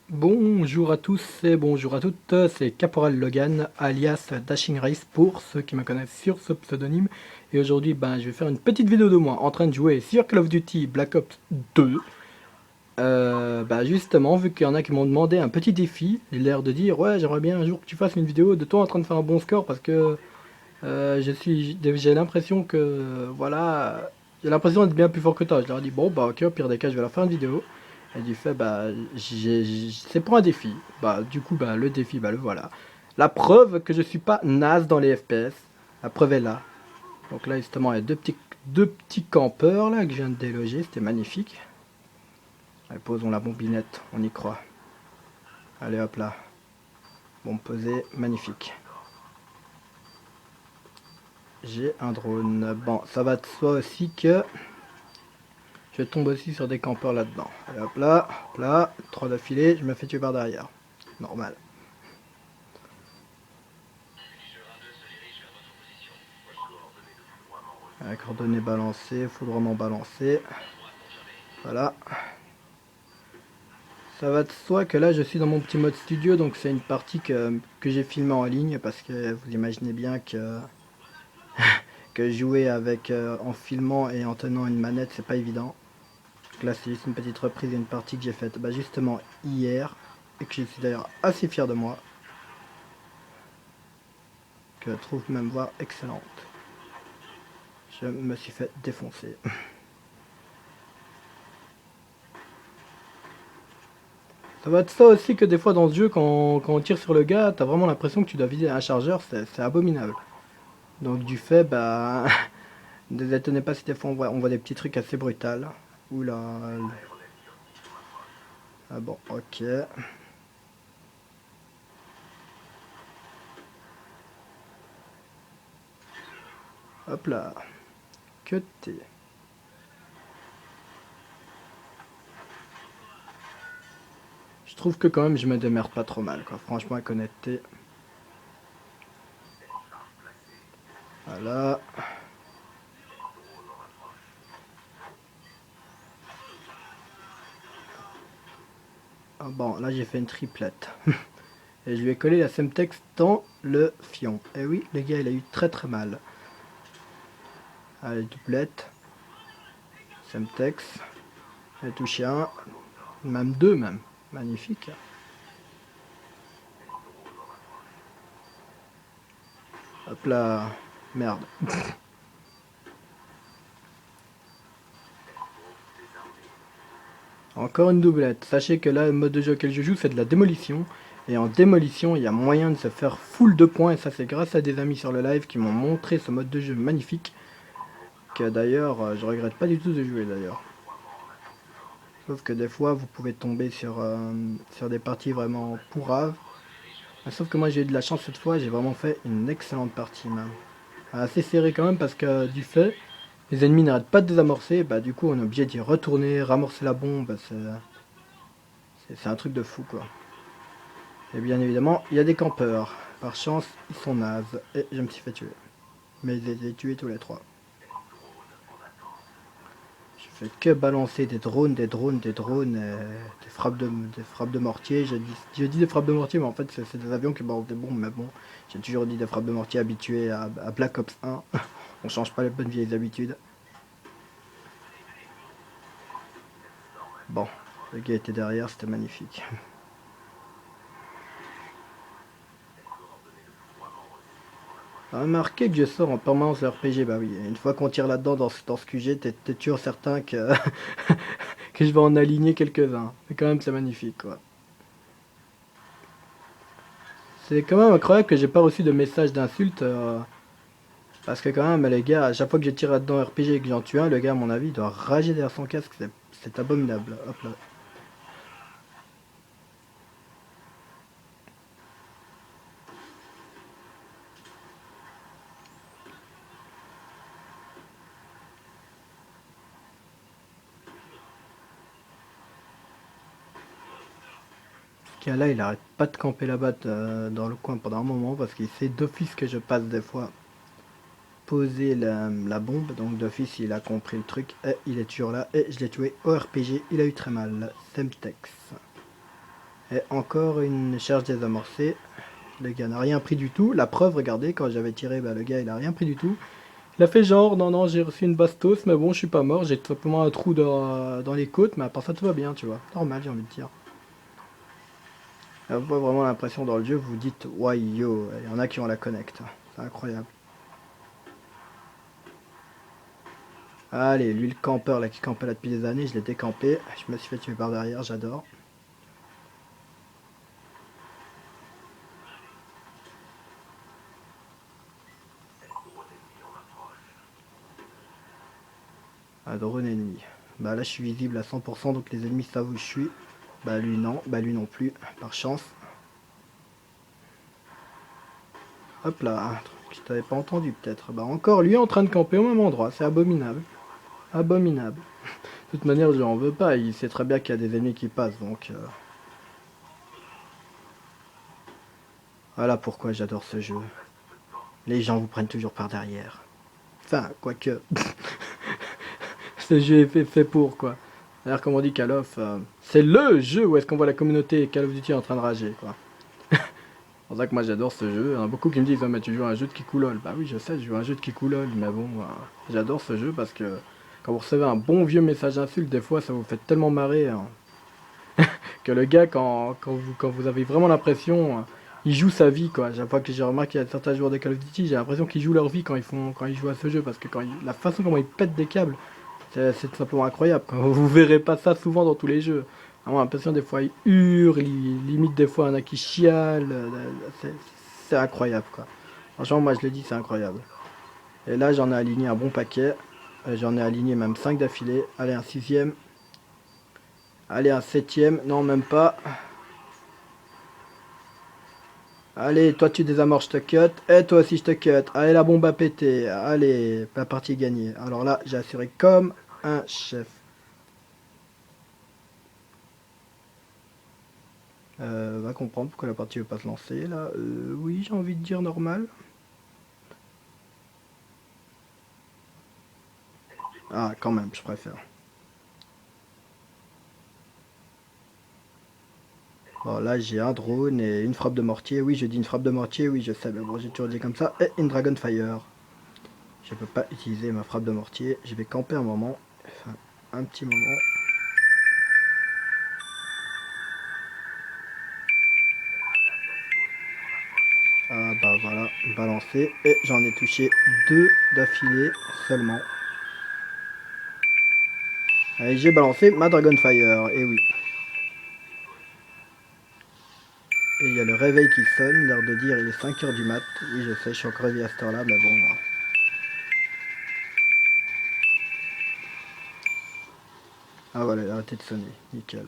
Bonjour à tous et bonjour à toutes, c'est Caporal Logan alias Dashing Race pour ceux qui me connaissent sur ce pseudonyme. Et aujourd'hui, je vais faire une petite vidéo de moi en train de jouer sur Call of Duty Black Ops 2. Justement, vu qu'il y en a qui m'ont demandé un petit défi, j'ai l'air de dire ouais, j'aimerais bien un jour que tu fasses une vidéo de toi en train de faire un bon score parce que j'ai l'impression que voilà, j'ai l'impression d'être bien plus fort que toi. Je leur ai dit bon bah ok, au pire des cas, je vais leur faire une vidéo. Et du fait, c'est pour un défi. Du coup, le défi, le voilà. La preuve que je suis pas naze dans les FPS. La preuve est là. Donc là, justement, il y a deux petits campeurs là que je viens de déloger. C'était magnifique. Allez, posons la bombinette. On y croit. Allez, hop là. Bombe posée. Magnifique. J'ai un drone. Bon, ça va de soi aussi que je tombe aussi sur des campeurs là-dedans. Allez, hop là. Hop là. 3 d'affilée. Je me fais tuer par derrière. Normal. Coordonnées balancées, foudrement balancé. Voilà. Ça va de soi que là je suis dans mon petit mode studio, donc c'est une partie que j'ai filmée en ligne parce que vous imaginez bien que jouer avec en filmant et en tenant une manette c'est pas évident. Donc là c'est juste une petite reprise d'une partie que j'ai faite justement hier et que je suis d'ailleurs assez fier de moi, que je trouve même voir excellente. Je me suis fait défoncer. Ça va être ça aussi que des fois dans ce jeu, quand on tire sur le gars, t'as vraiment l'impression que tu dois viser un chargeur, c'est abominable. Donc du fait, ne les étonnez pas si des fois on voit des petits trucs assez brutals. Oula. Ah bon, ok. Hop là. Que t'es. Je trouve que quand même je me démerde pas trop mal, quoi. Franchement, avec honnêteté. Voilà. Ah bon, là j'ai fait une triplette. Et je lui ai collé la Semtex dans le fion. Et oui, le gars il a eu très très mal. Allez, doublette. Semtex. J'ai touché un. Même deux même. Magnifique. Hop là. Merde. Encore une doublette. Sachez que là, le mode de jeu auquel je joue, c'est de la démolition. Et en démolition, il y a moyen de se faire full de points. Et ça, c'est grâce à des amis sur le live qui m'ont montré ce mode de jeu magnifique. Que d'ailleurs, je regrette pas du tout de jouer d'ailleurs. Sauf que des fois, vous pouvez tomber sur des parties vraiment pourraves. Sauf que moi, j'ai eu de la chance cette fois. J'ai vraiment fait une excellente partie même. Assez serré quand même parce que du fait, les ennemis n'arrêtent pas de désamorcer. Du coup, on est obligé d'y retourner, ramorcer la bombe. C'est un truc de fou quoi. Et bien évidemment, il y a des campeurs. Par chance, ils sont nazes. Et je me suis fait tuer. Mais je les ai tués tous les trois. Je fais que balancer des drones, des frappes de mortier. J'ai dit des frappes de mortier, mais en fait, c'est des avions qui balancent des bombes. Mais bon, j'ai toujours dit des frappes de mortier habituées à Black Ops 1. On change pas les bonnes vieilles habitudes. Bon, le gars était derrière, c'était magnifique. Remarquez que je sors en permanence de RPG, bah oui, une fois qu'on tire là-dedans dans ce QG, t'es toujours certain que, que je vais en aligner quelques-uns. Mais quand même, c'est magnifique, quoi. C'est quand même incroyable que j'ai pas reçu de message d'insulte, parce que quand même, les gars, à chaque fois que je tire là-dedans RPG et que j'en tue un, le gars, à mon avis, il doit rager derrière son casque, c'est abominable. Hop là. Ce gars-là, il arrête pas de camper là-bas dans le coin pendant un moment, parce qu'il sait d'office que je passe des fois poser la bombe, donc d'office il a compris le truc, et il est toujours là, et je l'ai tué au RPG, il a eu très mal, Semtex. Et encore une charge désamorcée. Le gars n'a rien pris du tout. La preuve, regardez, quand j'avais tiré, bah, le gars il a rien pris du tout. Il a fait genre, non, non, j'ai reçu une bastos, mais bon, je suis pas mort. J'ai tout simplement un trou dans les côtes, mais à part ça, tout va bien, tu vois. Normal, j'ai envie de dire. Vous avez vraiment l'impression dans le jeu, vous vous dites, ouais, yo, il y en a qui ont la connect. C'est incroyable. Allez, lui le campeur là qui campait là depuis des années, je l'ai décampé. Je me suis fait tuer par derrière, j'adore. Un drone ennemi. Bah là je suis visible à 100%, donc les ennemis savent où je suis. Bah lui non, bah lui non plus, par chance. Hop là, je t'avais pas entendu peut-être. Bah encore lui en train de camper au même endroit, c'est abominable. Abominable. De toute manière je lui en veux pas, il sait très bien qu'il y a des ennemis qui passent, donc... Voilà pourquoi j'adore ce jeu. Les gens vous prennent toujours par derrière. Enfin, quoique... ce jeu est fait pour, quoi. D'ailleurs, comme on dit Call of, c'est LE jeu où est-ce qu'on voit la communauté Call of Duty en train de rager, quoi. C'est pour ça que moi j'adore ce jeu. Il y en a beaucoup qui me disent, oh, mais tu joues à un jeu de Kikoulol. Bah oui, je sais, je joue à un jeu de Kikoulol, mais bon, j'adore ce jeu parce que quand vous recevez un bon vieux message insulte, des fois ça vous fait tellement marrer hein, que le gars, quand vous avez vraiment l'impression, il joue sa vie, quoi. Chaque fois que j'ai remarqué, il y a certains joueurs de Call of Duty, j'ai l'impression qu'ils jouent leur vie quand ils jouent à ce jeu parce que la façon comment ils pètent des câbles. C'est tout simplement incroyable. Vous verrez pas ça souvent dans tous les jeux. Vraiment l'impression des fois il hurle, limite des fois un a qui chiale. C'est incroyable quoi. Franchement moi je le dis c'est incroyable. Et là j'en ai aligné un bon paquet. J'en ai aligné même 5 d'affilée. Allez un sixième. Allez un septième. Non même pas. Allez toi tu désamorces je te cut. Et toi aussi je te cut. Allez la bombe a pété. Allez la partie est gagnée. Alors là j'ai assuré comme un chef. Va comprendre pourquoi la partie veut pas se lancer là. Oui, j'ai envie de dire normal. Ah, quand même, je préfère. Bon, là j'ai un drone et une frappe de mortier. Oui, je dis une frappe de mortier, oui, je sais, mais bon, j'ai toujours dit comme ça. Et une Dragonfire. Je peux pas utiliser ma frappe de mortier. Je vais camper un moment. Enfin, un petit moment. Ah bah voilà, balancé. Et j'en ai touché deux d'affilée seulement. Allez, j'ai balancé ma Dragonfire. Et oui. Et il y a le réveil qui sonne, l'heure de dire il est 5 h du mat. Oui, je sais, je suis encore réveillé à cette heure-là, mais bon. Ah voilà, il a arrêté de sonner, nickel.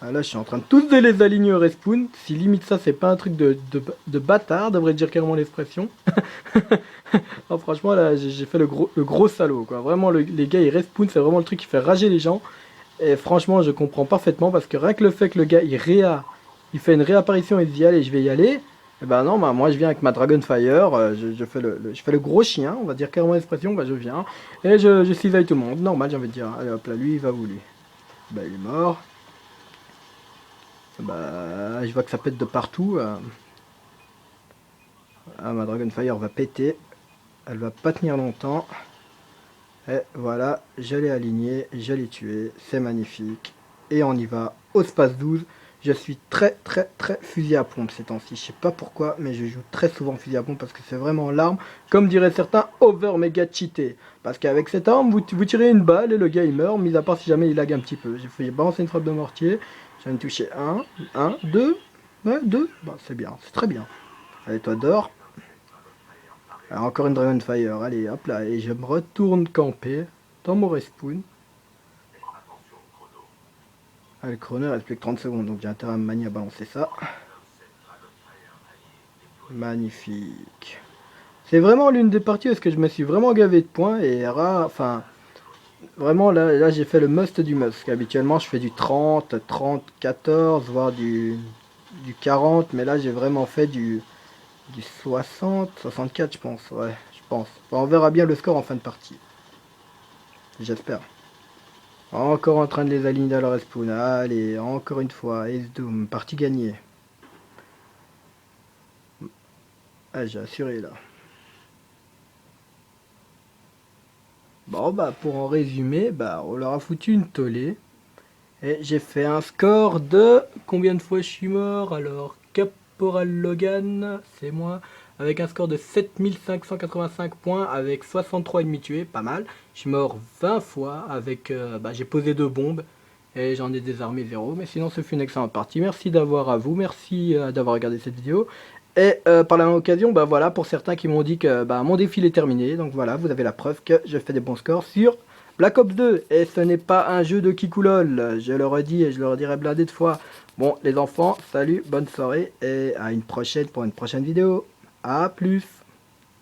Ah là, je suis en train de tous de les aligner au respawn. Si limite ça, c'est pas un truc de bâtard, devrait dire carrément l'expression. Oh, franchement, là, j'ai fait le gros salaud, quoi. Vraiment, les gars, ils respawn, c'est vraiment le truc qui fait rager les gens. Et franchement, je comprends parfaitement parce que rien que le fait que le gars il fait une réapparition et il se dit allez, je vais y aller. Et ben non, bah moi je viens avec ma Dragonfire, je fais le gros chien, on va dire carrément l'expression, bah je viens et je cisaille tout le monde. Normal, j'ai envie de dire. Allez hop là, lui il va où lui? Bah il est mort. Bah je vois que ça pète de partout. Ah, ma Dragonfire va péter. Elle va pas tenir longtemps. Et voilà, je l'ai aligné, je l'ai tué, c'est magnifique. Et on y va au space 12. Je suis très fusil à pompe ces temps-ci. Je sais pas pourquoi, mais je joue très souvent fusil à pompe parce que c'est vraiment l'arme, comme diraient certains, over méga cheaté. Parce qu'avec cette arme, vous tirez une balle et le gars il meurt, mis à part si jamais il lag un petit peu. J'ai fait balancer une frappe de mortier, j'en ai touché un, deux, ouais, deux. Bah c'est bien, c'est très bien. Allez toi dors. Alors, encore une Dragonfire, allez hop là, et je me retourne camper dans mon respawn. Ah, le chrono il reste plus que 30 secondes, donc j'ai intérêt à me manier à balancer ça. Magnifique. C'est vraiment l'une des parties où est-ce que je me suis vraiment gavé de points et enfin, vraiment là j'ai fait le must du must. Habituellement je fais du 30, 30, 14, voire du 40, mais là j'ai vraiment fait du 60, 64 je pense, ouais, je pense. Enfin, on verra bien le score en fin de partie. J'espère. Encore en train de les aligner dans leur respawn. Allez, encore une fois. Ace Doom, partie gagnée. Ah, j'ai assuré là. Bon, bah, pour en résumer, bah, on leur a foutu une tollée. Et j'ai fait un score de... Combien de fois je suis mort? Alors, Caporal Logan, c'est moi. Avec un score de 7585 points, avec 63 ennemis tués, pas mal. Je suis mort 20 fois, avec... bah, j'ai posé 2 bombes. Et j'en ai désarmé 0. Mais sinon, ce fut une excellente partie. Merci d'avoir à vous. Merci d'avoir regardé cette vidéo. Et par la même occasion, bah voilà, pour certains qui m'ont dit que bah, mon défi est terminé. Donc voilà, vous avez la preuve que je fais des bons scores sur Black Ops 2. Et ce n'est pas un jeu de Kikoulol. Je le redis et je le redirai blindé de fois. Bon, les enfants, salut, bonne soirée. Et à une prochaine pour une prochaine vidéo. A plus.